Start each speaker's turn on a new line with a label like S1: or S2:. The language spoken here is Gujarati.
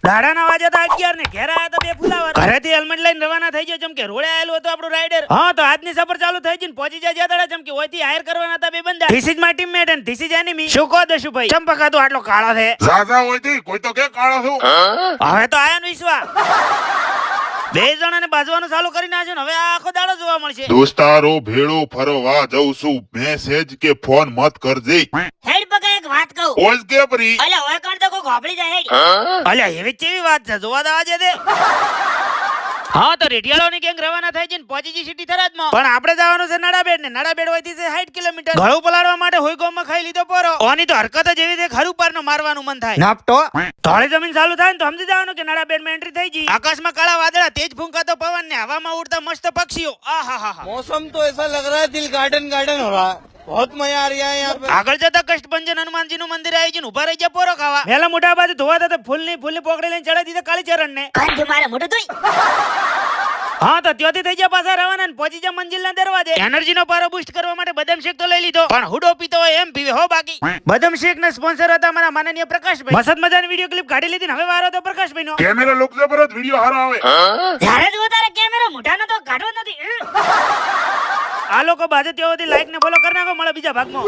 S1: દાડાના વાગ્યા હતા 11 ને ઘેર આયા હતા 2 ફુલાવર. ઘરેથી હેલ્મેટ લઈને રવાના થઈ ગયો જેમ કે રોડે આયેલું હતું આપણું રાઈડર. હા તો આજની સફર ચાલુ થઈ ગઈ ને પહોંચી જાય દાડા જેમ કે ઓયથી હાયર કરવાના હતા 2 બંદા. This is my teammate and this is enemy. શું કહો દશુભાઈ ચમ પકાતો આટલો કાળો છે?
S2: ઝાઝા હોયથી કોઈ તો કે કાળો છું.
S1: હવે તો આયા ને વિશ્વા 2 જણાને બાજવાનું ચાલુ કરી નાખ્યું ને હવે આ આખો દાડો જોવા મળશે.
S2: દોસ્તારો ભેળો ફરવા જઉં છું, મેસેજ કે ફોન મત કરજે.
S3: હેડ પકા એક વાત કહું.
S2: ઓજ કે પરી
S3: અલ્યા ઓય કાંડ તો કોઈ ગોબળી જાય હેડ.
S1: અલ્યા એવી કેવી વાત છે જોવા દવા છે તે. હા તો રેડિયાળોની ગેંગ રવાના થઈ જઈને પહોંચી ગઈ સિટી થરાદમાં. પણ આપણે જવાનું છે નડાબેડ ને નડાબેડ હોયથી છે 60 કિલોમીટર. ગળું પલાળવા માટે હોય ગામમાં ખાઈ લીધો પોરો. ઓની તો હરકત જ એવી છે ખરું પારનો મારવાનું મન થાય. નાપટો ધોળી જમીન ચાલુ થાય ને તો સમજી જવાનું કે નડાબેડમાં એન્ટ્રી થઈ ગઈ. આકાશમાં કાળા વાદળા, તેજ ફૂંકાતો પવન ને હવામાં ઉડતા મસ્ત પક્ષીઓ. આહાહા
S4: मौसम तो ऐसा लग रहा है दिल गार्डन गार्डन हो रहा है. बहुत मजा आ रहा है यहाँ पे.
S1: આગળ જતા કષ્ટભંજન હનુમાનજી નું મંદિર આવી જઈને ઉભા રહી ગયા પોરો ખાવા. મેલા મોટા બાજુ ધોવા તો ફૂલની પોકડી લઈને ચડાવી દીધા કાળીચરણ ને.
S3: કાંથી મારે મોટું ધોઈ.
S1: હા તો ત્યાંથી થઈ ગયા પાછા રવાના ને પહોંચી ગયા મંજિલના દરવાજે. એનર્જી નો પારો બૂસ્ટ કરવા માટે બદામ શેક તો લઈ લીધો પણ હુડો પીતો હોય એમ પીવે હો બાકી. બદામ શેક ના સ્પોન્સર હતા અમારા માનનીય પ્રકાશભાઈ. મસ્ત મજાની વિડીયો ક્લિપ કાઢી લીધી ને હવે વારો તો પ્રકાશભાઈ નો.
S2: કેમેરા લુક જબરદસ્ત, વિડિયો હારો આવે.
S3: જ્યારે જુઓ તારે કેમેરો મોઢાનો તો કાઢવો જ નથી.
S1: આ લોકો બાજુ ત્યાંથી લાઈક ને ફોલો કરી નાખો મળે બીજા ભાગમાં.